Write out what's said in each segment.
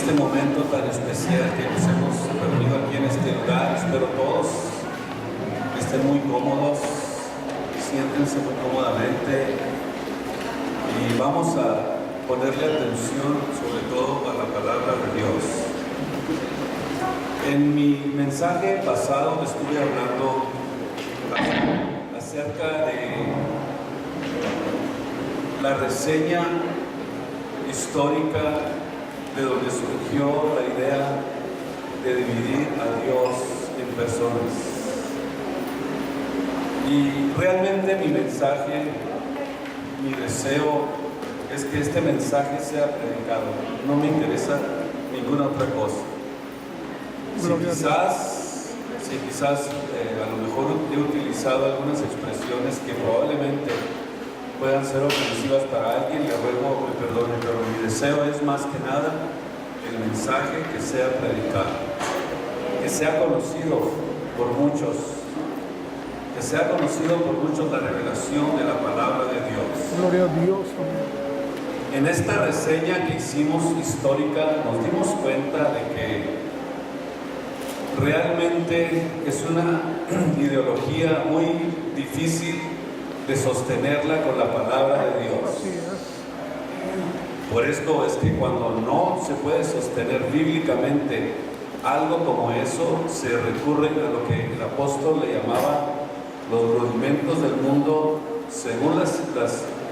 este momento tan especial que nos hemos reunido aquí en este lugar. Espero todos estén muy cómodos, siéntense muy cómodamente y vamos a ponerle atención sobre todo a la palabra de Dios. En mi mensaje pasado estuve hablando acerca de la reseña histórica de donde surgió la idea de dividir a Dios en personas. Y realmente mi mensaje, mi deseo es que este mensaje sea predicado. No me interesa ninguna otra cosa. Si quizás a lo mejor he utilizado algunas expresiones que probablemente puedan ser ofensivas para alguien, le ruego me perdone, pero mi deseo es más que nada el mensaje que sea predicado, que sea conocido por muchos, la revelación de la palabra de Dios. Gloria a Dios. En esta reseña que hicimos histórica nos dimos cuenta de que realmente es una ideología muy difícil de sostenerla con la palabra de Dios. Por esto es que cuando no se puede sostener bíblicamente algo como eso, se recurre a lo que el apóstol le llamaba los rudimentos del mundo según las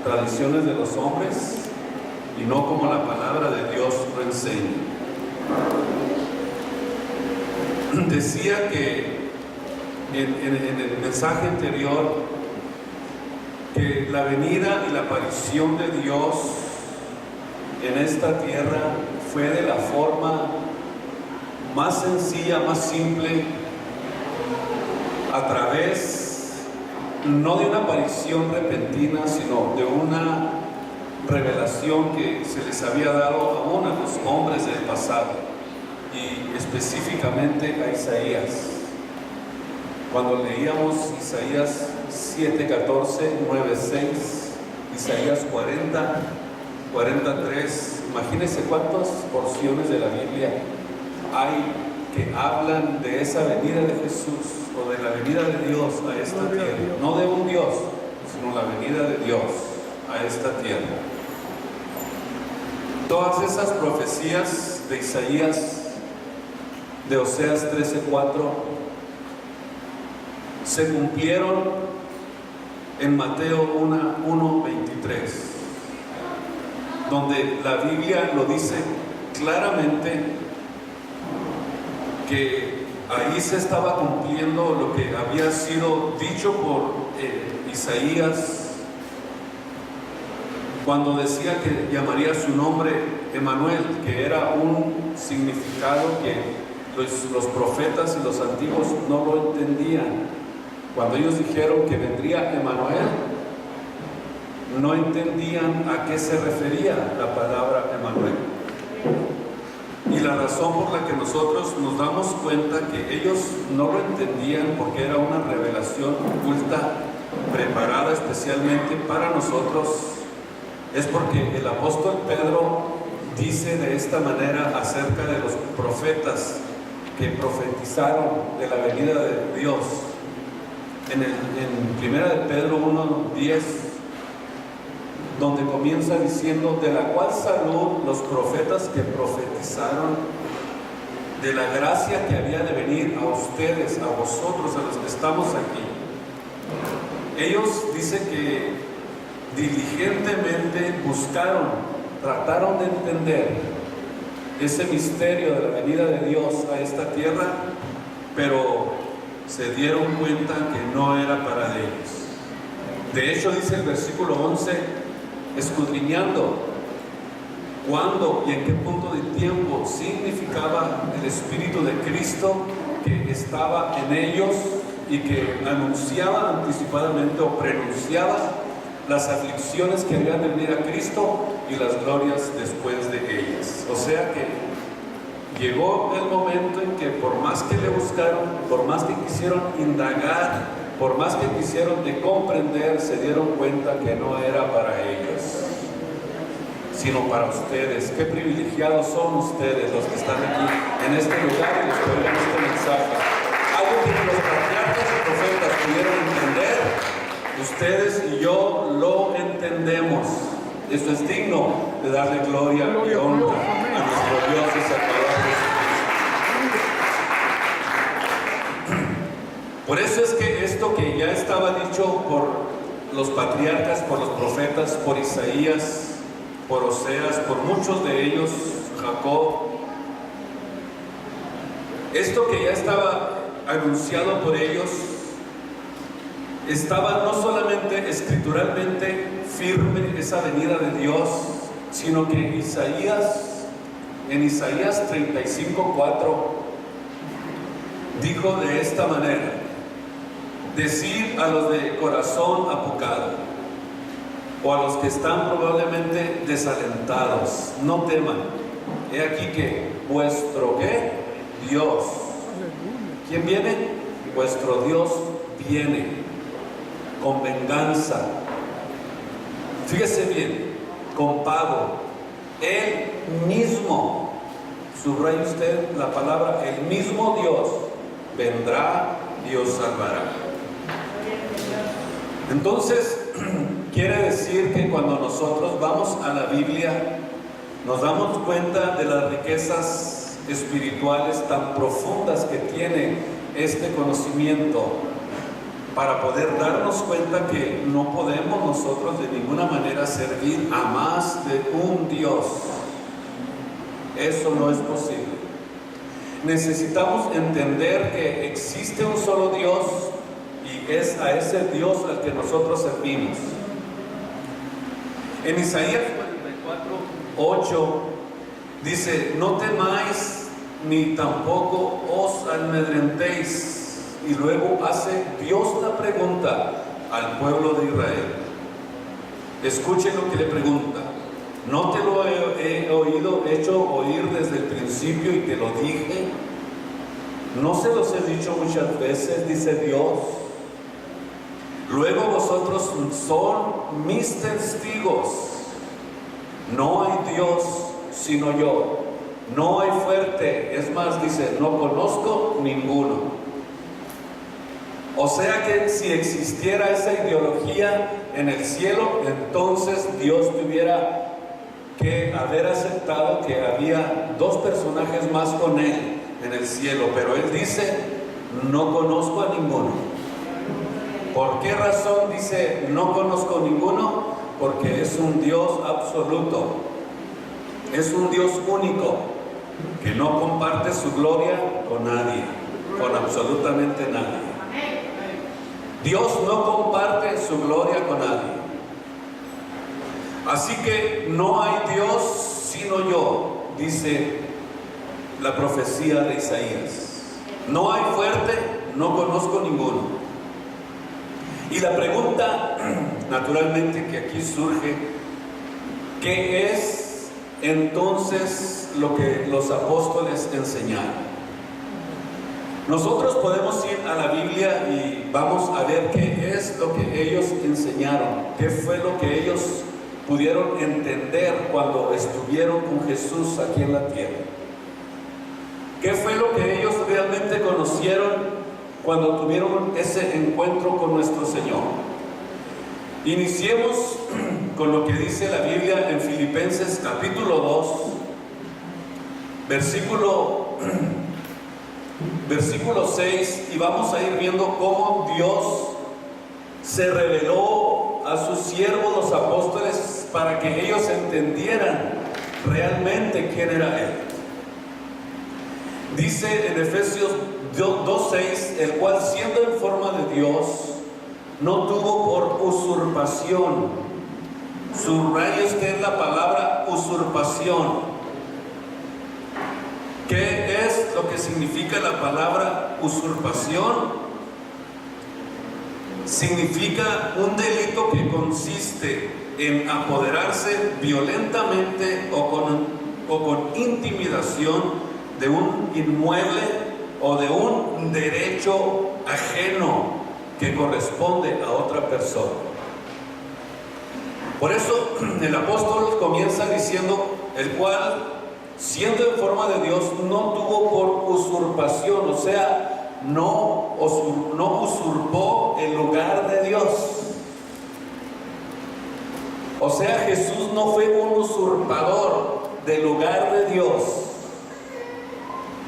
tradiciones de los hombres y no como la palabra de Dios lo enseña. Decía que en el mensaje anterior que la venida y la aparición de Dios en esta tierra fue de la forma más sencilla, más simple, a través no de una aparición repentina, sino de una revelación que se les había dado aún a los hombres del pasado, y específicamente a Isaías. Cuando leíamos Isaías 7:14, 9:6, Isaías 40, 43, imagínense cuántas porciones de la Biblia hay que hablan de esa venida de Jesús o de la venida de Dios a esta tierra, no de un Dios, sino la venida de Dios a esta tierra. Todas esas profecías de Isaías, de Oseas 13:4, se cumplieron en Mateo 1:23, donde la Biblia lo dice claramente que ahí se estaba cumpliendo lo que había sido dicho por Isaías cuando decía que llamaría su nombre Emanuel, que era un significado que los profetas y los antiguos no lo entendían. Cuando ellos dijeron que vendría Emanuel, no entendían a qué se refería la palabra Emanuel. Y la razón por la que nosotros nos damos cuenta que ellos no lo entendían, porque era una revelación oculta, preparada especialmente para nosotros, es porque el apóstol Pedro dice de esta manera acerca de los profetas que profetizaron de la venida de Dios. En 1 de Pedro 1:10, donde comienza diciendo: de la cual salud los profetas que profetizaron de la gracia que había de venir a ustedes, a vosotros, a los que estamos aquí. Ellos dicen que diligentemente buscaron, trataron de entender ese misterio de la venida de Dios a esta tierra, pero se dieron cuenta que no era para ellos. De hecho, dice el versículo 11, escudriñando cuándo y en qué punto de tiempo significaba el Espíritu de Cristo que estaba en ellos y que anunciaba anticipadamente o prenunciaba las aflicciones que habían de venir a Cristo y las glorias después de ellas. O sea que llegó el momento en que por más que le buscaron, por más que quisieron indagar, por más que quisieron de comprender, se dieron cuenta que no era para ellos. sino para ustedes. Qué privilegiados son ustedes los que están aquí en este lugar y los que oyen este mensaje. Algo que los patriarcas y profetas pudieron entender, ustedes y yo lo entendemos. Esto es digno de darle gloria y honra a nuestro Dios y Salvador Jesucristo. Por eso es que esto que ya estaba dicho por los patriarcas, por los profetas, por Isaías, por Oseas, por muchos de ellos, Jacob, esto que ya estaba anunciado por ellos, estaba no solamente escrituralmente firme esa venida de Dios, sino que en Isaías 35:4 dijo de esta manera: decir a los de corazón apocado, o a los que están probablemente desalentados, no teman, he aquí que vuestro ¿qué? Dios. ¿Quién viene? Vuestro Dios viene con venganza. Fíjese bien, con pago. Él mismo, subraya usted la palabra, el mismo Dios vendrá y os salvará. Entonces, quiere decir que cuando nosotros vamos a la Biblia, nos damos cuenta de las riquezas espirituales tan profundas que tiene este conocimiento, para poder darnos cuenta que no podemos nosotros de ninguna manera servir a más de un Dios. Eso no es posible. Necesitamos entender que existe un solo Dios y es a ese Dios al que nosotros servimos. En Isaías 44:8 dice: no temáis ni tampoco os amedrentéis. Y luego hace Dios la pregunta al pueblo de Israel. Escuchen lo que le pregunta: ¿no te lo he hecho oír desde el principio y te lo dije? ¿No se los he dicho muchas veces?, dice Dios. Luego vosotros son mis testigos. No hay Dios sino yo. No hay fuerte. Es más, dice, no conozco ninguno. O sea que si existiera esa ideología en el cielo, entonces Dios tuviera que haber aceptado que había dos personajes más con Él en el cielo. Pero Él dice, no conozco a ninguno. ¿Por qué razón dice no conozco ninguno? Porque es un Dios absoluto. Es un Dios único, que no comparte su gloria con nadie, con absolutamente nadie. Dios no comparte su gloria con nadie. Así que no hay Dios sino yo, dice la profecía de Isaías. No hay fuerte, no conozco ninguno. Y la pregunta, naturalmente, que aquí surge: ¿qué es entonces lo que los apóstoles enseñaron? Nosotros podemos ir a la Biblia y vamos a ver qué es lo que ellos enseñaron, qué fue lo que ellos pudieron entender cuando estuvieron con Jesús aquí en la tierra. ¿Qué fue lo que ellos realmente conocieron cuando tuvieron ese encuentro con nuestro Señor? Iniciemos con lo que dice la Biblia en Filipenses capítulo 2, versículo 6, y vamos a ir viendo cómo Dios se reveló a sus siervos los apóstoles para que ellos entendieran realmente quién era Él. Dice en Efesios 2:6, el cual siendo en forma de Dios, no tuvo por usurpación. Subraya usted la palabra usurpación. ¿Qué es lo que significa la palabra usurpación? Significa un delito que consiste en apoderarse violentamente o con intimidación de un inmueble o de un derecho ajeno que corresponde a otra persona. Por eso el apóstol comienza diciendo, el cual, siendo en forma de Dios, no tuvo por usurpación, o sea, no usurpó el lugar de Dios. O sea, Jesús no fue un usurpador del lugar de Dios,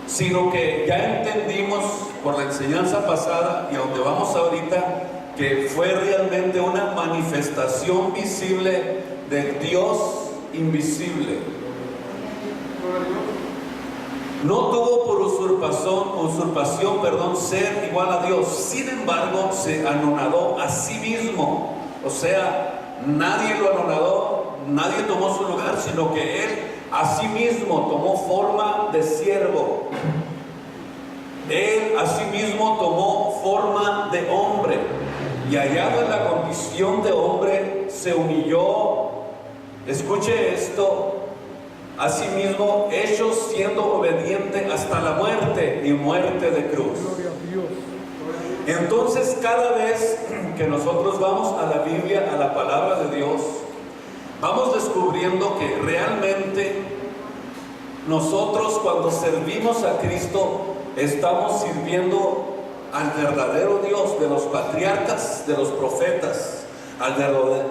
sino que ya entendimos por la enseñanza pasada y a donde vamos ahorita, que fue realmente una manifestación visible del Dios invisible. No tuvo por usurpación, ser igual a Dios. Sin embargo, se anonadó a sí mismo. O sea, nadie lo anonadó, nadie tomó su lugar, sino que Él a sí mismo tomó forma de siervo. Él a sí mismo tomó forma de hombre. Y hallado en la condición de hombre, se humilló. Escuche esto. Asimismo, hecho siendo obediente hasta la muerte y muerte de cruz. Entonces, cada vez que nosotros vamos a la Biblia, a la palabra de Dios, vamos descubriendo que realmente nosotros, cuando servimos a Cristo, estamos sirviendo al verdadero Dios de los patriarcas, de los profetas, al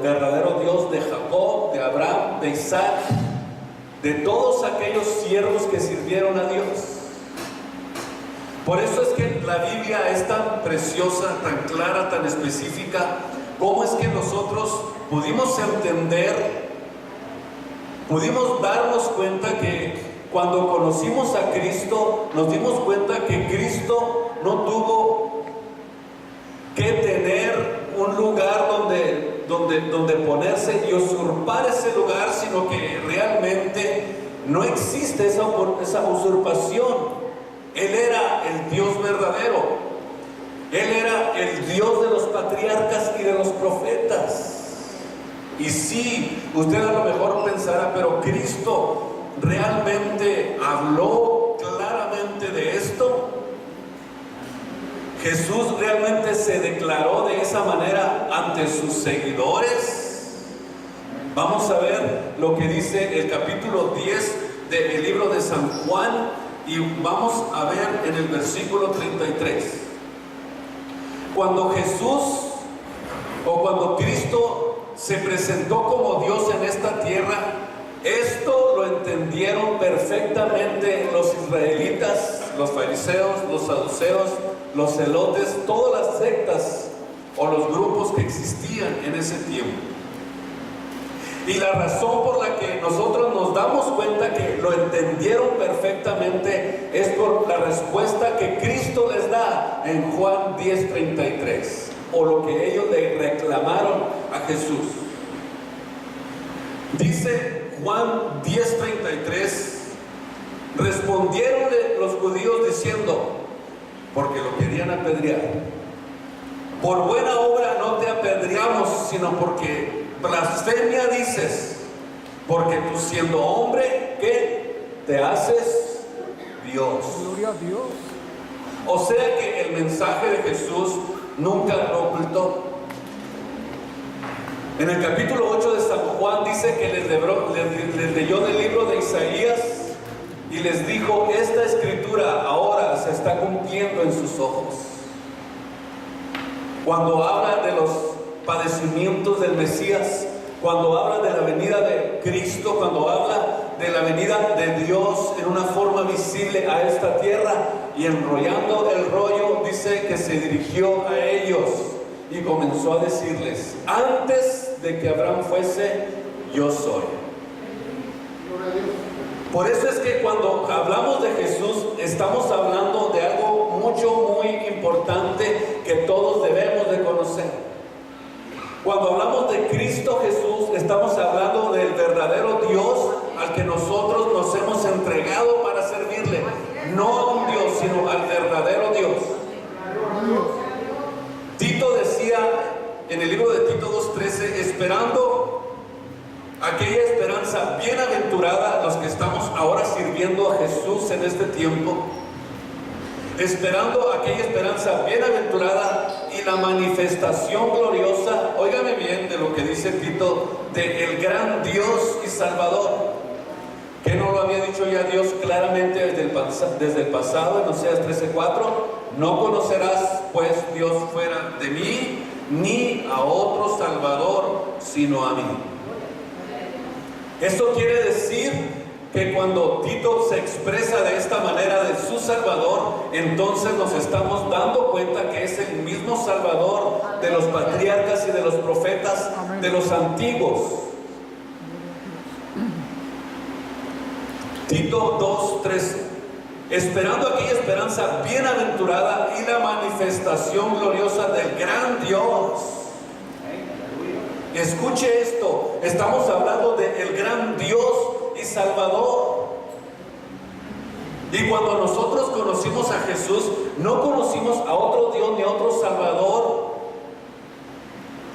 verdadero Dios de Jacob, de Abraham, de Isaac, de todos aquellos siervos que sirvieron a Dios. Por eso es que la Biblia es tan preciosa, tan clara, tan específica. ¿Cómo es que nosotros pudimos entender, pudimos darnos cuenta que cuando conocimos a Cristo, nos dimos cuenta que Cristo no tuvo que tener un lugar donde ponerse y usurpar ese lugar, sino que realmente no existe esa usurpación. Él era el Dios verdadero. Él era el Dios de los patriarcas y de los profetas. Y sí, usted a lo mejor pensará, pero Cristo realmente habló claramente de esto. Jesús realmente se declaró de esa manera ante sus seguidores. Vamos a ver lo que dice el capítulo 10 del libro de San Juan y vamos a ver en el versículo 33. Cuando Cristo se presentó como Dios en esta tierra, esto lo entendieron perfectamente los israelitas, los fariseos, los saduceos, los celotes, todas las sectas o los grupos que existían en ese tiempo. Y la razón por la que nosotros nos damos cuenta que lo entendieron perfectamente es por la respuesta que Cristo les da en Juan 10:33, o lo que ellos le reclamaron a Jesús. Dice Juan 10:33, respondieronle los judíos diciendo, porque lo querían apedrear, por buena obra no te apedreamos, sino porque blasfemia dices, porque tú siendo hombre, ¿qué? Te haces Dios. Gloria a Dios. O sea que el mensaje de Jesús nunca lo ocultó. En el capítulo 8 de San Juan dice que les leyó del libro de Isaías y les dijo, esta escritura ahora se está cumpliendo en sus ojos. Cuando habla de los padecimientos del Mesías, cuando habla de la venida de Cristo, cuando habla de la venida de Dios en una forma visible a esta tierra, y enrollando el rollo, dice que se dirigió a ellos y comenzó a decirles, antes de que Abraham fuese, yo soy. Por eso es que cuando hablamos de Jesús, estamos hablando de algo muy importante que todos debemos de conocer. Cuando hablamos de Cristo Jesús, estamos hablando del verdadero Dios al que nosotros nos hemos entregado para servirle. No a un Dios, sino al verdadero Dios. Tito decía en el libro de Tito 2:13, esperando aquella esperanza bienaventurada, los que estamos ahora sirviendo a Jesús en este tiempo, esperando aquella esperanza bienaventurada y la manifestación gloriosa, óigame bien de lo que dice Tito, de el gran Dios y Salvador. ¿Que no lo había dicho ya Dios claramente desde el pasado en Oseas 13:4? No conocerás pues Dios fuera de mí, ni a otro Salvador sino a mí. Esto quiere decir que cuando Tito se expresa de esta manera de su Salvador, entonces nos estamos dando cuenta que es el mismo Salvador de los patriarcas y de los profetas de los antiguos. Tito 2:13, esperando aquella esperanza bienaventurada y la manifestación gloriosa del gran Dios. Escuche esto, estamos hablando del gran Dios y Salvador. Y cuando nosotros conocimos a Jesús, no conocimos a otro Dios ni a otro Salvador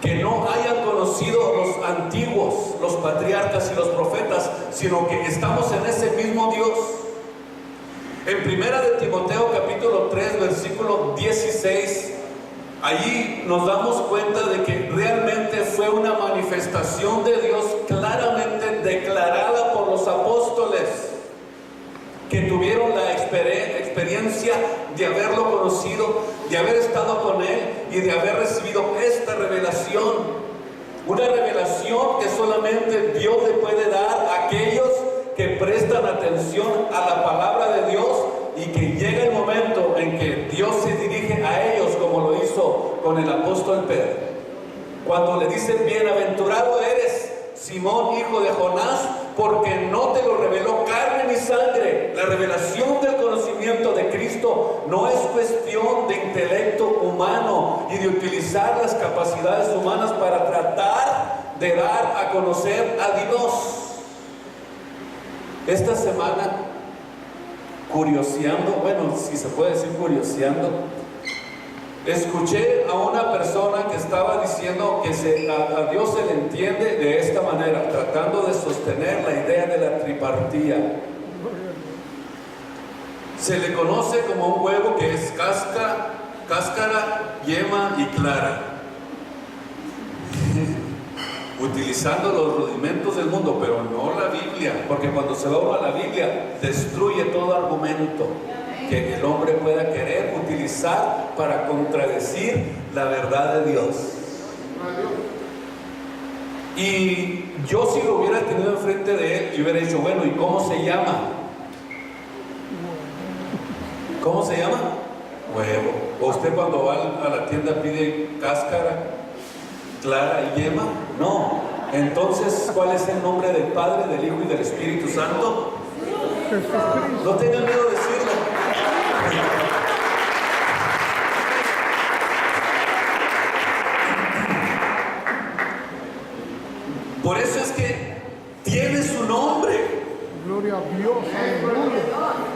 que no hayan conocido los antiguos, los patriarcas y los profetas, sino que estamos en ese mismo Dios. En primera de Timoteo capítulo 3 versículo 16, allí nos damos cuenta de que realmente fue una manifestación de Dios claramente declarada por los apóstoles, que tuvieron la experiencia de haberlo conocido, de haber estado con Él y de haber recibido esta revelación. Una revelación que solamente Dios le puede dar a aquellos que prestan atención a la palabra de Dios, y que llega el momento en que Dios se dirige a ellos, como lo hizo con el apóstol Pedro, cuando le dice: bienaventurado eres, Simón, hijo de Jonás, porque no te lo reveló carne ni sangre. La revelación del conocimiento de Cristo no es cuestión de intelecto humano y de utilizar las capacidades humanas para tratar de dar a conocer a Dios. Esta semana, curioseando, bueno, si se puede decir curioseando, escuché a una persona que estaba diciendo que a Dios se le entiende de esta manera, tratando de sostener la idea de la tripartía. Se le conoce como un huevo que es cáscara, yema y clara. Utilizando los rudimentos del mundo, pero no la Biblia, porque cuando se va uno a la Biblia, destruye todo argumento que el hombre pueda querer utilizar para contradecir la verdad de Dios. Y yo, si lo hubiera tenido enfrente de él, yo hubiera dicho: bueno, ¿y cómo se llama? ¿Cómo se llama? Huevo. ¿O usted cuando va a la tienda pide cáscara, clara y yema? No. Entonces, ¿cuál es el nombre del Padre, del Hijo y del Espíritu Santo? No tengan miedo de decirlo. Por eso es que tiene su nombre. Gloria a Dios, aleluya.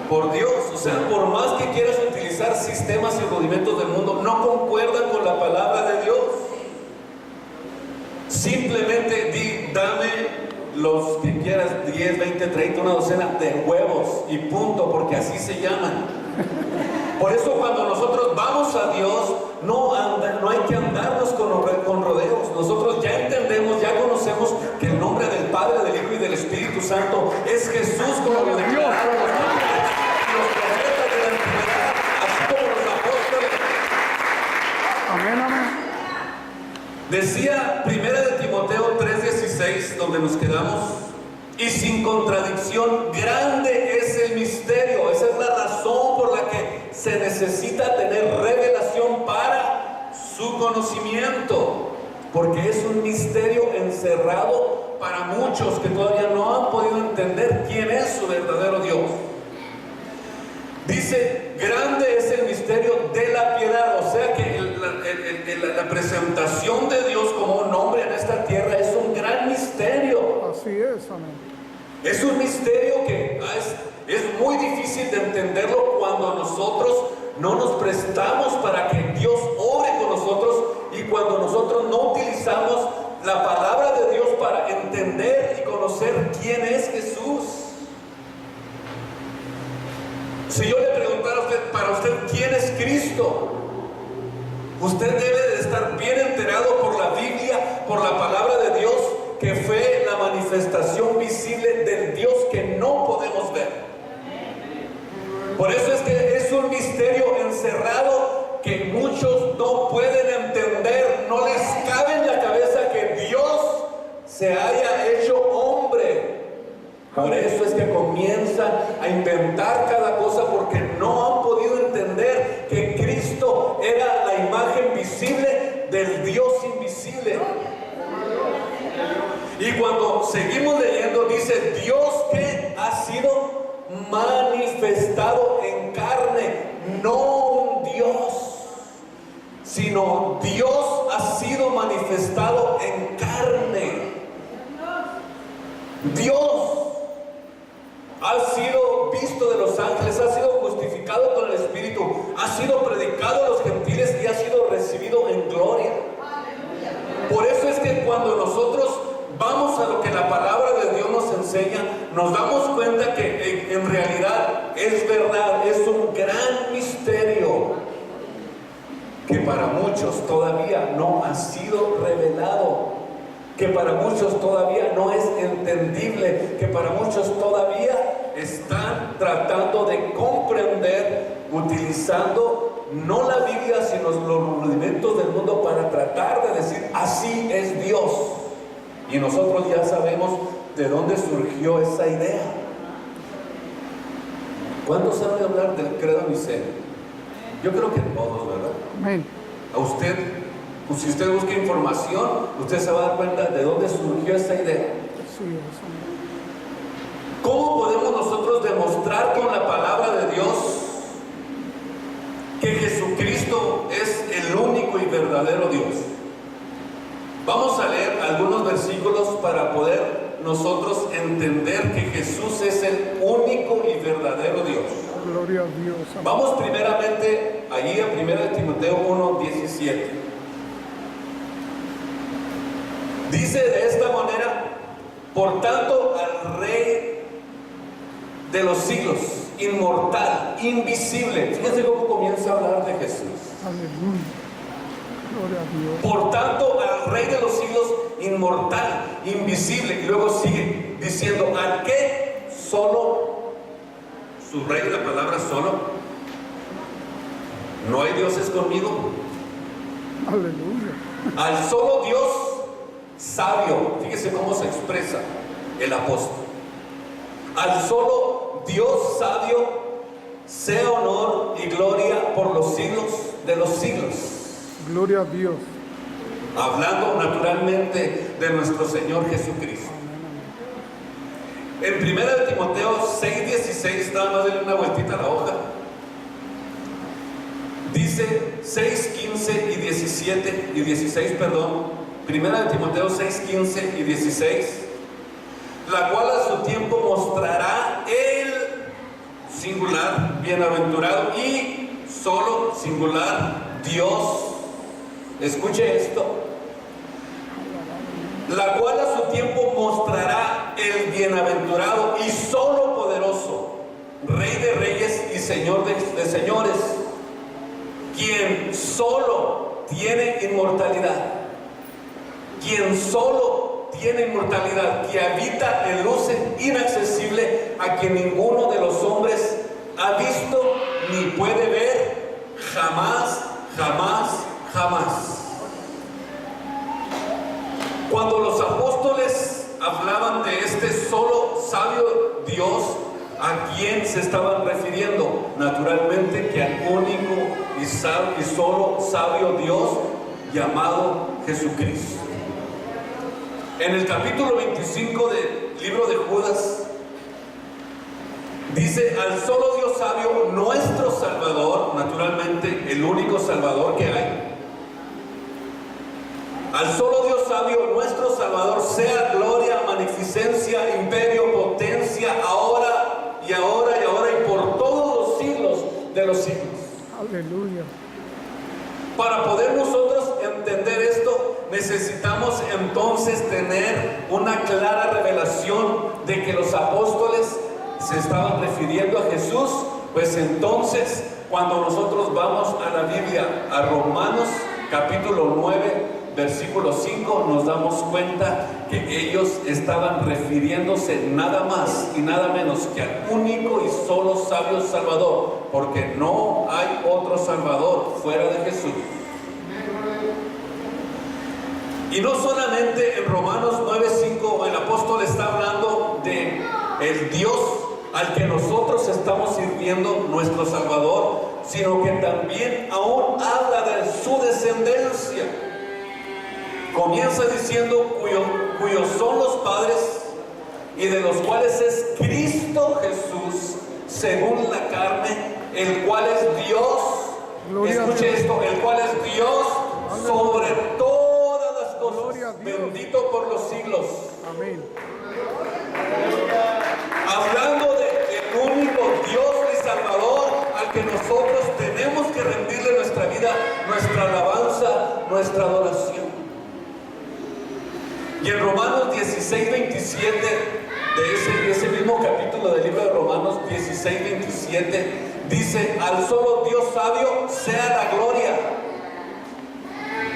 Por Dios, o sea, por más que quieras utilizar sistemas y rudimentos del mundo, no concuerdan con la palabra de Dios. Simplemente dame los que quieras, 10, 20, 30, una docena de huevos y punto, porque así se llaman. Por eso cuando nosotros vamos a Dios, no hay que andarnos con rodeos. Nosotros ya entendemos, ya conocemos que el nombre del Padre, del Hijo y del Espíritu Santo es Jesús, como lo declararon los profetas de la antigüedad, así como los apóstoles. Amén, amén. Decía primera de Timoteo 3:16, donde nos quedamos: y sin contradicción, grande es el misterio. Esa es la razón por la que se necesita tener revelación para su conocimiento, porque es un misterio encerrado para muchos que todavía no han podido entender quién es su verdadero Dios. Dice: grande es el misterio de la piedad, o sea que la presentación de Dios como un hombre en esta tierra es un gran misterio. Así es, amén. Es un misterio que es muy difícil de entenderlo cuando nosotros no nos prestamos para que Dios obre con nosotros, y cuando nosotros no utilizamos la palabra de Dios para entender y conocer quién es Jesús. Si yo le preguntara a usted, para usted, ¿quién es Cristo? Usted debe de estar bien enterado por la Biblia, por la palabra de Dios, que fue la manifestación visible del Dios que no podemos ver. Por eso es que es un misterio encerrado que muchos no pueden entender, no les cabe en la cabeza que Dios se haya hecho hombre. Por eso es que comienzan a inventar cada cosa, porque no han podido entender que Cristo era la imagen visible del Dios invisible. Y cuando seguimos leyendo, dice: Dios que ha sido manifestado en carne, no un Dios, sino Dios ha sido manifestado en carne. Dios ha sido visto de los ángeles, ha sido justificado con el Espíritu, ha sido predicado a los gentiles y ha sido recibido en gloria. Por eso es que cuando nosotros vamos a lo que la palabra de Dios nos enseña, nos damos cuenta que en realidad es verdad, es un gran misterio que para muchos todavía no ha sido revelado, que para muchos todavía no es entendible, que para muchos todavía están tratando de comprender utilizando no la Biblia sino los rudimentos del mundo para tratar de decir: así es Dios. Y nosotros ya sabemos de dónde surgió esa idea. ¿Cuántos saben hablar del credo niceno? Yo creo que todos, ¿verdad? Amén. A usted, pues si usted busca información, usted se va a dar cuenta de dónde surgió esa idea. Sí, eso. ¿Cómo podemos nosotros demostrar con la palabra de Dios que Jesucristo es el único y verdadero Dios? Vamos a leer algunos versículos para poder nosotros entender que Jesús es el único y verdadero Dios. Gloria a Dios. Amén. Vamos primeramente allí a 1 Timoteo 1:17. Dice de esta manera: por tanto, al Rey de los siglos, inmortal, invisible. Fíjense cómo comienza a hablar de Jesús. Aleluya. Gloria a Dios. Por tanto, al Rey de los siglos, inmortal, invisible. Y luego sigue diciendo: al que solo, subraya la palabra solo, no hay dioses conmigo. Aleluya. Al solo Dios sabio. Fíjese cómo se expresa el apóstol. Al solo Dios sabio sea honor y gloria por los siglos de los siglos. Gloria a Dios. Hablando naturalmente de nuestro Señor Jesucristo. En 1 Timoteo 6:16, nada más denle una vueltita a la hoja. Dice 6:15 y 17 y 16, perdón. 1 Timoteo 6:15 y 16. La cual a su tiempo mostrará el singular, bienaventurado y solo singular Dios. Escuche esto. La cual a su tiempo mostrará el bienaventurado y solo poderoso, Rey de reyes y Señor de señores, quien solo tiene inmortalidad, quien solo tiene inmortalidad, que habita en luces inaccesible, a quien ninguno de los hombres ha visto ni puede ver jamás, jamás, jamás. Cuando los apóstoles hablaban de este solo sabio Dios, ¿a quién se estaban refiriendo? Naturalmente que al único y solo sabio Dios llamado Jesucristo. En el capítulo 25 del libro de Judas dice: al solo Dios sabio, nuestro Salvador, naturalmente el único Salvador que hay. Al solo Dios sabio, nuestro Salvador, sea gloria, magnificencia, imperio, potencia, ahora y ahora y ahora y por todos los siglos de los siglos. Aleluya. Para poder nosotros entender esto, necesitamos entonces tener una clara revelación de que los apóstoles se estaban refiriendo a Jesús. Pues entonces, cuando nosotros vamos a la Biblia, a Romanos capítulo 9, versículo 5, nos damos cuenta que ellos estaban refiriéndose nada más y nada menos que al único y solo sabio Salvador, porque no hay otro Salvador fuera de Jesús. Y no solamente en Romanos 9:5 el apóstol está hablando de el Dios al que nosotros estamos sirviendo, nuestro Salvador, sino que también aún habla de su descendencia. Comienza diciendo cuyos son los padres y de los cuales es Cristo Jesús según la carne, el cual es Dios. Escuche esto, el cual es Dios sobre todas las cosas, bendito por los siglos. Amén. Hablando del único Dios y Salvador al que nosotros tenemos que rendirle nuestra vida, nuestra alabanza, nuestra adoración. Y en Romanos 16:27, de ese mismo capítulo del libro de Romanos 16:27, dice: al solo Dios sabio sea la gloria.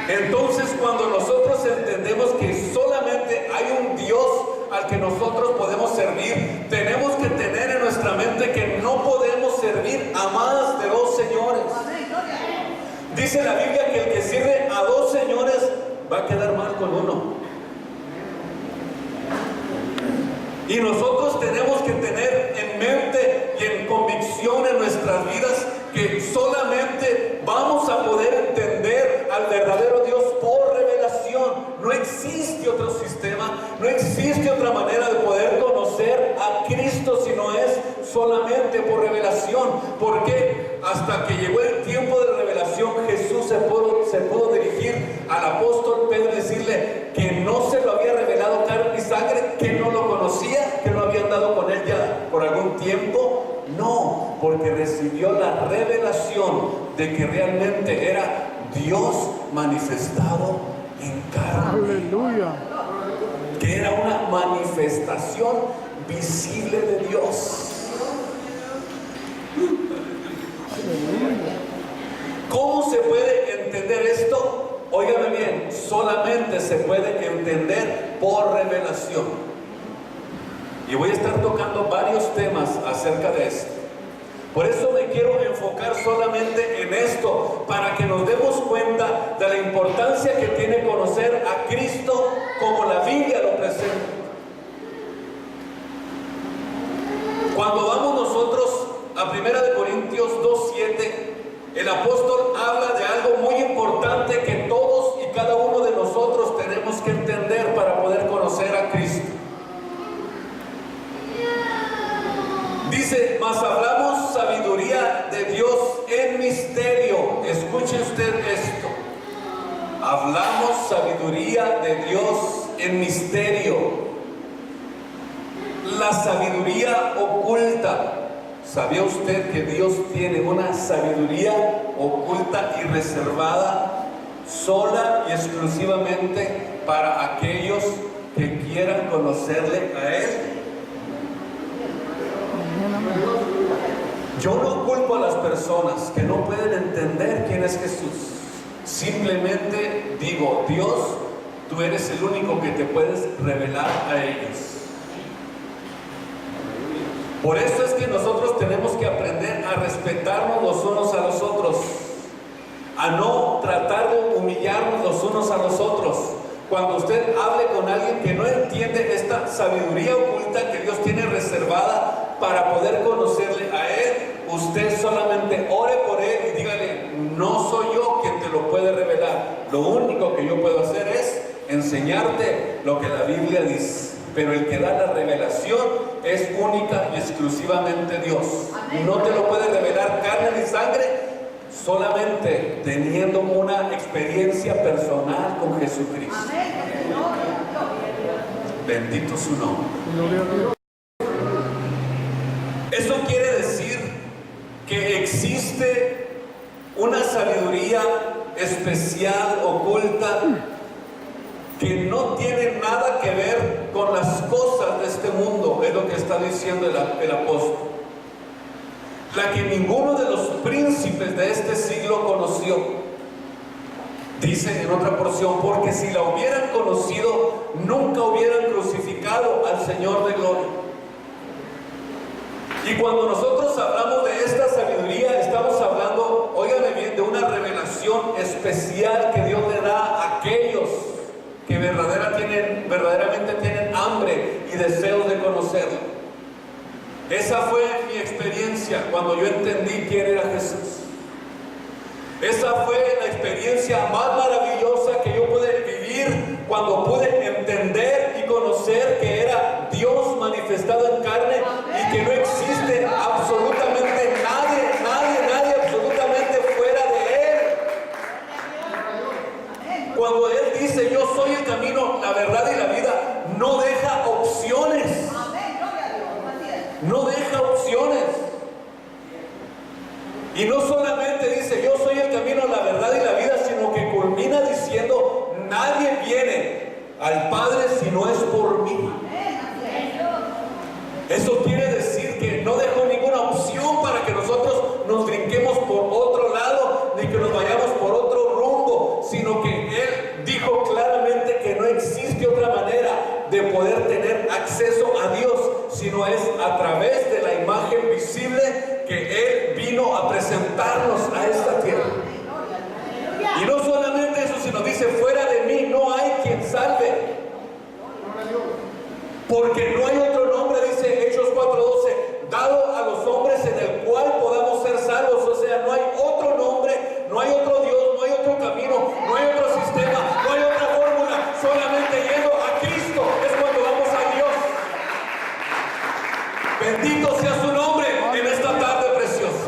Entonces, cuando nosotros entendemos que solamente hay un Dios al que nosotros podemos servir, tenemos que tener en nuestra mente que no podemos servir a más de dos señores. Dice la Biblia que el que sirve a dos señores va a quedar mal con uno. Y nosotros tenemos que tener en mente y en convicción en nuestras vidas que solamente vamos a poder entender al verdadero Dios por revelación. No existe otro sistema, no existe otra manera de poder conocer a Cristo si no es solamente por revelación. Porque hasta que llegó el tiempo de revelación, Jesús se pudo dirigir al apóstol Pedro y decirle que no se lo había revelado carne y sangre, que no lo conocía, que no había andado con él ya por algún tiempo. No, porque recibió la revelación de que realmente era Dios manifestado en carne. Aleluya. Que era una manifestación visible de Dios. ¿Cómo se puede entender esto? Óigame bien, solamente se puede entender por revelación. Y voy a estar tocando varios temas acerca de esto. Por eso me quiero enfocar solamente en esto, para que nos demos cuenta de la importancia que tiene conocer a Cristo como la Biblia lo presenta. Cuando vamos nosotros a 1 Corintios 2:7, el apóstol habla de algo muy importante que todos y cada uno de nosotros tenemos que entender para poder conocer a Cristo. Dice: mas hablamos sabiduría de Dios en misterio. Escuche usted esto. Hablamos sabiduría de Dios en misterio. La sabiduría oculta. ¿Sabía usted que Dios tiene una sabiduría oculta y reservada sola y exclusivamente para aquellos que quieran conocerle a Él? Yo no culpo a las personas que no pueden entender quién es Jesús. Simplemente digo: Dios, tú eres el único que te puedes revelar a ellos. Por eso es que nosotros tenemos que aprender a respetarnos los unos a los otros, a no tratar de humillarnos los unos a los otros. Cuando usted hable con alguien que no entiende esta sabiduría oculta que Dios tiene reservada para poder conocerle a Él, usted solamente ore por él y dígale: no soy yo quien te lo puede revelar. Lo único que yo puedo hacer es enseñarte lo que la Biblia dice. Pero el que da la revelación es única y exclusivamente Dios. No te lo puede revelar carne ni sangre, solamente teniendo una experiencia personal con Jesucristo. Bendito su nombre. Eso quiere decir que existe una sabiduría especial, oculta, que no tiene nada que ver con las cosas de este mundo, es lo que está diciendo el apóstol. La que ninguno de los príncipes de este siglo conoció. Dice en otra porción, porque si la hubieran conocido, nunca hubieran crucificado al Señor de gloria. Y cuando nosotros hablamos de esta sabiduría, estamos hablando, óigame bien, de una revelación especial que Dios le da a aquellos que verdaderamente tienen hambre y deseos de conocerlo. Esa fue mi experiencia cuando yo entendí quién era Jesús. Esa fue la experiencia más maravillosa que yo pude vivir cuando pude entender y conocer que era Dios manifestado en carne y que no existe absolutamente nadie absolutamente fuera de Él. Cuando Él dice yo soy el camino, la verdad y la vida, no deja opciones. No deja opciones. Y no solamente dice yo soy el camino, la verdad y la vida, sino que culmina diciendo nadie viene al Padre si no es por mí. Eso quiere decir que no dejó ninguna opción para que nosotros nos brinquemos por otro lado, ni que nos vayamos por otro rumbo, sino que Él dijo claramente que no existe otra manera de poder tener acceso a Dios, sino es a través de la imagen visible que Él vino a presentarnos a esta tierra. Y no solamente eso, sino dice fuera de mí no hay quien salve, porque no hay otro nombre, dice Hechos 4:12, dado a los hombres en el cual podamos ser salvos. O sea, no hay otro nombre, no hay otro Dios, no hay otro camino, no hay otro sistema, no hay otra fórmula, solamente yendo a Cristo es cuando vamos a Dios. Bendito sea su nombre en esta tarde preciosa.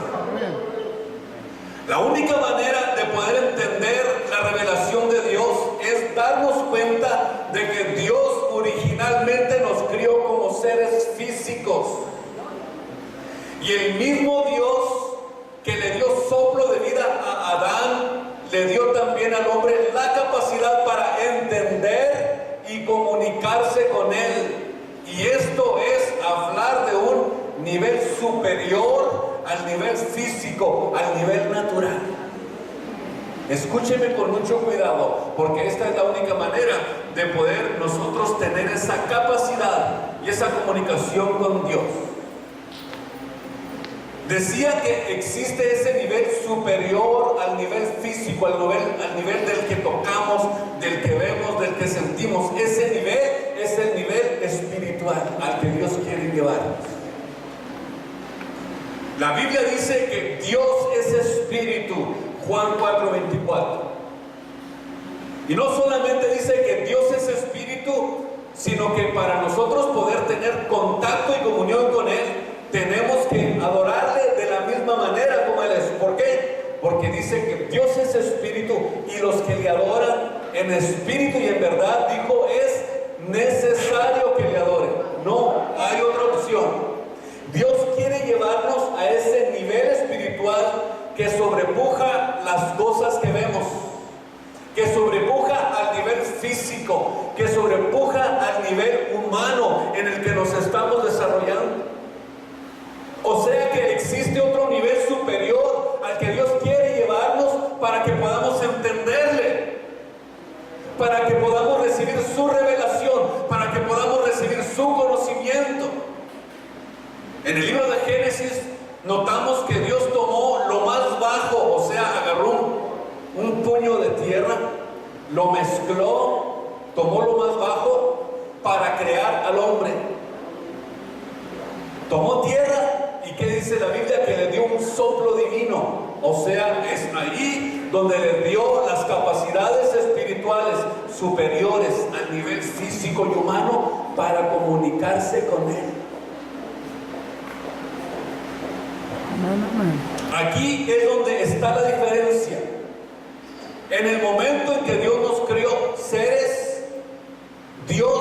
La única manera de poder entender la revelación de Dios es darnos cuenta de que Dios originalmente nos crió como seres físicos. Y el mismo Dios que le dio soplo de vida a Adán, le dio también al hombre la capacidad para entender y comunicarse con Él. Y esto es hablar de un nivel superior al nivel físico, al nivel natural. Escúcheme con mucho cuidado, porque esta es la única manera de poder nosotros tener esa capacidad y esa comunicación con Dios. Decía que existe ese nivel superior al nivel físico, al nivel del que tocamos, del que vemos, del que sentimos. Ese nivel es el nivel espiritual al que Dios quiere llevarnos. La Biblia dice que Dios es espíritu, Juan 4:24. Y no solamente dice que Dios es espíritu, sino que para nosotros poder tener contacto y comunión con Él, tenemos que adorarle de la misma manera como Él es. ¿Por qué? Porque dice que Dios es espíritu y los que le adoran en espíritu y en verdad, dijo, es necesario que le adoren. No hay otra opción. Dios quiere llevarnos a ese nivel espiritual que sobrepuja las cosas que vemos, que sobrepuja al nivel físico, que sobrepuja al nivel humano en el que nos estamos desarrollando. O sea que existe otro nivel superior al que Dios quiere llevarnos para que podamos entenderle, para que podamos recibir su revelación, para que podamos recibir su conocimiento. En el libro de Génesis notamos que Dios tomó lo más bajo, o sea, agarró un puño de tierra, lo mezcló, tomó lo más bajo para crear al hombre. Tomó tierra y ¿qué dice la Biblia? Que le dio un soplo divino. O sea, es ahí donde le dio las capacidades espirituales superiores al nivel físico y humano para comunicarse con Él. Aquí es donde está la diferencia. En el momento en que Dios nos creó seres, Dios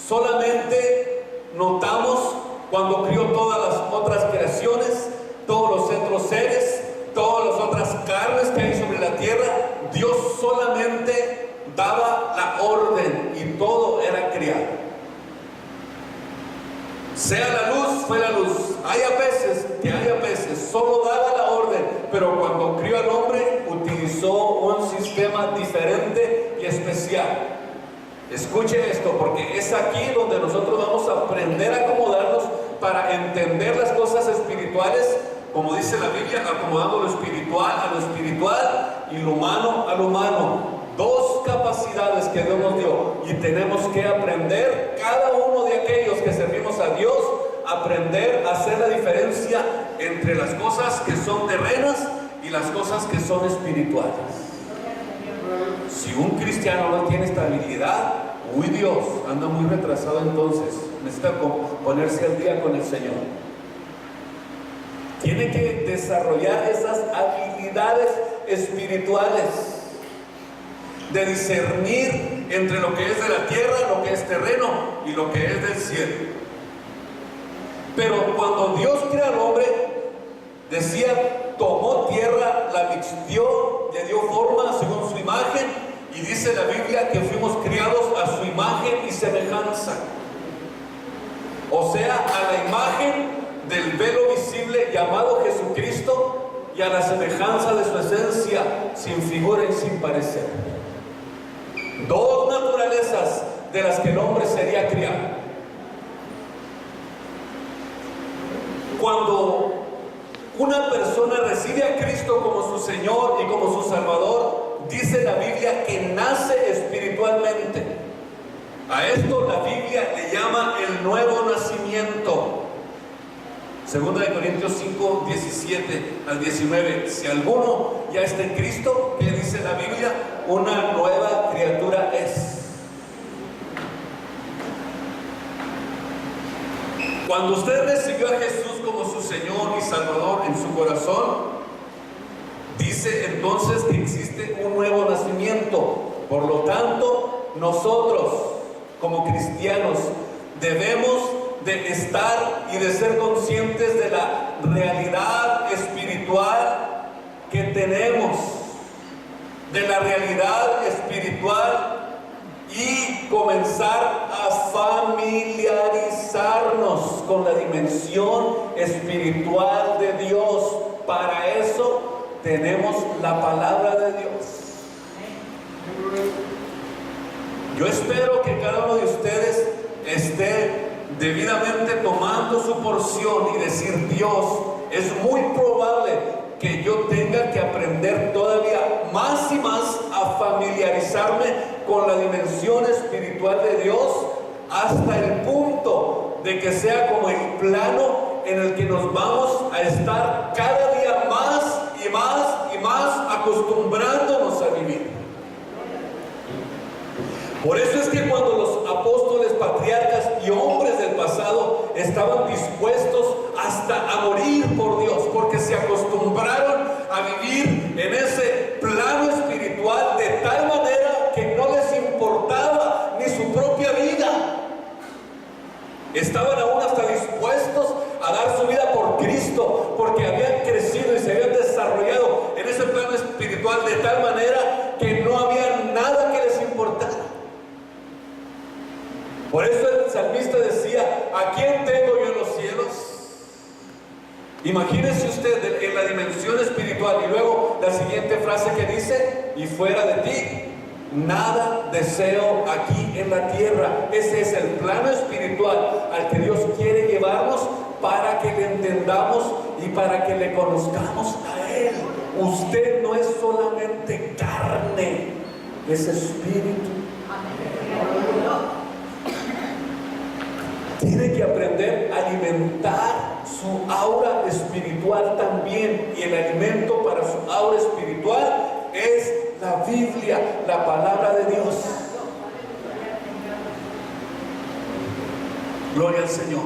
solamente notamos cuando crió todas las otras creaciones, todos los otros seres, todas las otras carnes que hay sobre la tierra, Dios solamente daba la orden y todo era creado. Sea la luz, fue la luz. Haya peces, que haya peces. Solo daba la orden. Pero cuando crió al hombre, utilizó un un sistema diferente y especial. Escuche esto, porque es aquí donde nosotros vamos a aprender a acomodarnos para entender las cosas espirituales, como dice la Biblia, acomodando lo espiritual a lo espiritual y lo humano a lo humano. Dos capacidades que Dios nos dio, y tenemos que aprender, cada uno de aquellos que servimos a Dios, aprender a hacer la diferencia entre las cosas que son terrenas y las cosas que son espirituales. Si un cristiano no tiene estabilidad, uy Dios, anda muy retrasado, entonces necesita ponerse al día con el Señor. Tiene que desarrollar esas habilidades espirituales de discernir entre lo que es de la tierra, lo que es terreno y lo que es del cielo. Pero cuando Dios crea al hombre, decía, tomó tierra, la vistió, le dio forma según su imagen, y dice la Biblia que fuimos criados a su imagen y semejanza. O sea, a la imagen del velo visible llamado Jesucristo y a la semejanza de su esencia, sin figura y sin parecer. Dos naturalezas de las que el hombre sería criado. Cuando una persona recibe a Cristo como su Señor y como su Salvador, dice la Biblia que nace espiritualmente. A esto la Biblia le llama el nuevo nacimiento. Segunda de Corintios 5, 17 al 19. Si alguno ya está en Cristo, ¿qué dice la Biblia? Una nueva criatura es. Cuando usted recibió a Jesús como su Señor y Salvador en su corazón, dice entonces que existe un nuevo nacimiento. Por lo tanto, nosotros como cristianos debemos de estar y de ser conscientes de la realidad espiritual que tenemos, de la realidad espiritual, y comenzar a familiarizarnos con la dimensión espiritual de Dios. Para eso tenemos la palabra de Dios. Yo espero que cada uno de ustedes esté debidamente tomando su porción y decir, Dios, es muy probable que yo tenga que aprender todavía más y más a familiarizarme con la dimensión espiritual de Dios, hasta el punto de que sea como el plano en el que nos vamos a estar cada día más y más y más acostumbrándonos a vivir. Por eso es que cuando los apóstoles, patriarcas y hombres del pasado estaban dispuestos hasta a morir por Dios, porque se acostumbraron a vivir en ese plano espiritual de tal manera que no les importaba ni su propia vida. Estaban aún hasta dispuestos a dar su vida por Cristo, porque habían crecido y se habían desarrollado en ese plano espiritual de tal manera que no había nada que les importara. Por eso el salmista decía, ¿a quién tengo yo en los cielos? Imagínese usted en la dimensión espiritual, y luego la siguiente frase que dice, y fuera de ti, nada deseo aquí en la tierra. Ese es el plano espiritual al que Dios quiere llevarnos para que le entendamos y para que le conozcamos a Él. Usted no es solamente carne, es espíritu. Tiene que aprender a alimentar su aura espiritual también. Y el alimento para su aura espiritual es la Biblia, la palabra de Dios. Gloria al Señor.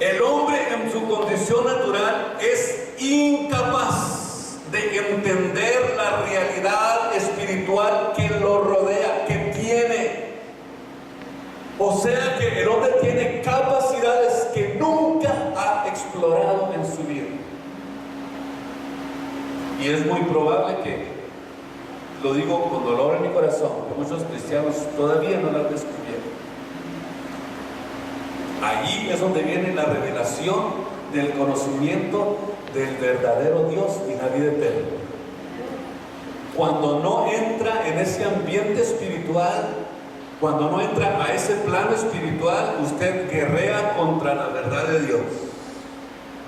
El hombre en su condición natural es incapaz de entender la realidad espiritual que lo rodea, que tiene. O sea que el hombre tiene capacidades que nunca ha explorado en su vida. Y es muy probable que, lo digo con dolor en mi corazón, que muchos cristianos todavía no lo han descubierto. Allí es donde viene la revelación del conocimiento del verdadero Dios y la vida eterna. cuando no entra en ese ambiente espiritual, cuando no entra a ese plano espiritual, usted guerrea contra la verdad de Dios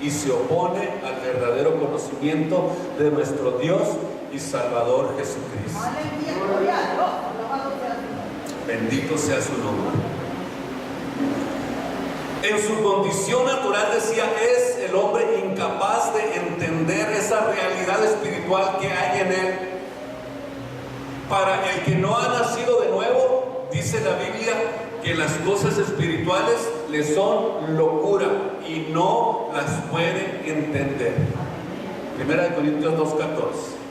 y se opone al verdadero conocimiento de nuestro Dios y Salvador Jesucristo. Bendito sea su nombre. En su condición natural, decía, es el hombre incapaz de entender esa realidad espiritual que hay en él. Para el que no ha nacido de nuevo, dice la Biblia, que las cosas espirituales le son locura y no las puede entender. 1 Corintios 2:14.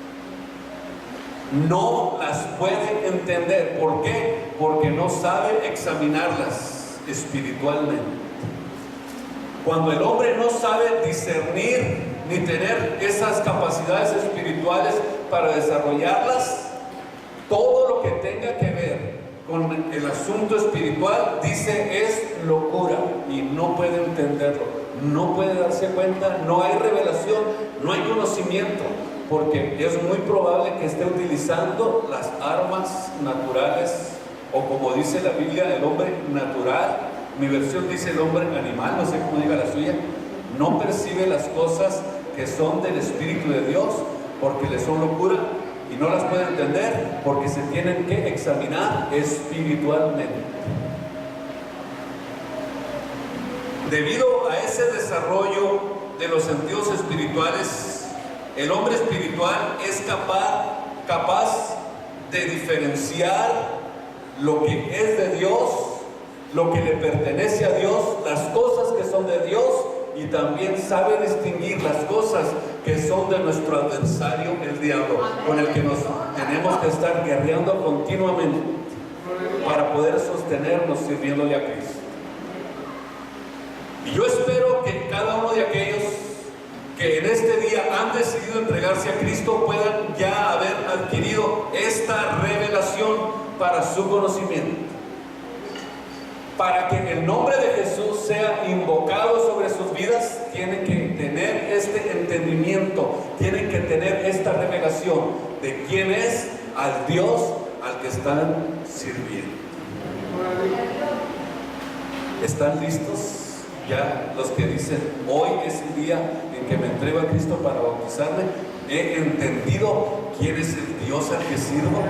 No las puede entender. ¿Por qué? Porque no sabe examinarlas espiritualmente. Cuando el hombre no sabe discernir ni tener esas capacidades espirituales para desarrollarlas, todo lo que tenga que ver con el asunto espiritual, dice, es locura y no puede entenderlo, no puede darse cuenta, no hay revelación, no hay conocimiento, porque es muy probable que esté utilizando las armas naturales, o como dice la Biblia, el hombre natural. Mi versión dice el hombre animal, no sé cómo diga la suya, no percibe las cosas que son del Espíritu de Dios, porque le son locura y no las puede entender, porque se tienen que examinar espiritualmente. Debido a ese desarrollo de los sentidos espirituales, el hombre espiritual es capaz de diferenciar lo que es de Dios, lo que le pertenece a Dios, las cosas que son de Dios, y también sabe distinguir las cosas que son de nuestro adversario, el diablo, con el que nos tenemos que estar guerreando continuamente para poder sostenernos sirviéndole a Cristo. Y yo espero que cada uno de aquellos que en este día han decidido entregarse a Cristo puedan ya haber adquirido esta revelación para su conocimiento. Para que el nombre de Jesús sea invocado sobre sus vidas, tienen que tener este entendimiento, tienen que tener esta revelación de quién es al Dios al que están sirviendo. ¿Están listos? Ya los que dicen, hoy es el día en que me entrego a Cristo para bautizarme, he entendido quién es el Dios al que sirvo.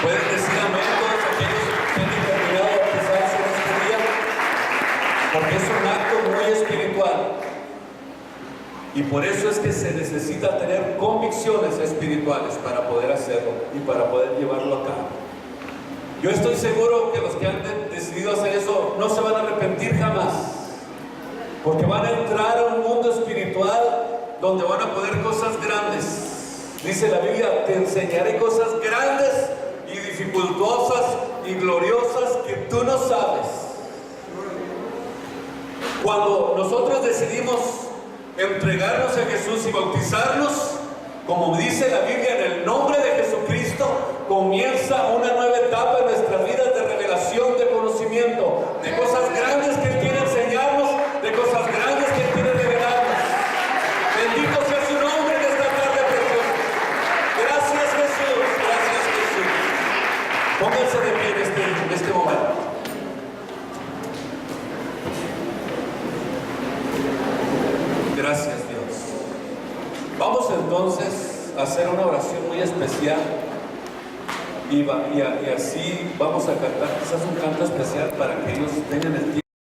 ¿Pueden decir amén todos aquellos que han determinado a bautizarse en este día? Porque es un acto muy espiritual. Y por eso es que se necesita tener convicciones espirituales para poder hacerlo y para poder llevarlo a cabo. Yo estoy seguro que los que han decidido hacer eso no se van a arrepentir jamás, porque van a entrar a un mundo espiritual donde van a poder cosas grandes. Dice la Biblia, te enseñaré cosas grandes y dificultosas y gloriosas que tú no sabes. Cuando nosotros decidimos entregarnos a Jesús y bautizarnos, como dice la Biblia, en el nombre de Jesucristo, comienza una nueva etapa en nuestras vidas de revelación, de conocimiento, de cosas grandes que Él quiere enseñarnos, de cosas grandes que Él quiere revelarnos. Bendito sea su nombre en esta tarde preciosa. Gracias Jesús, gracias Jesús. Pónganse de pie en este momento. Gracias Dios. Vamos entonces a hacer una oración muy especial y así vamos a cantar quizás un canto especial para que ellos tengan el tiempo.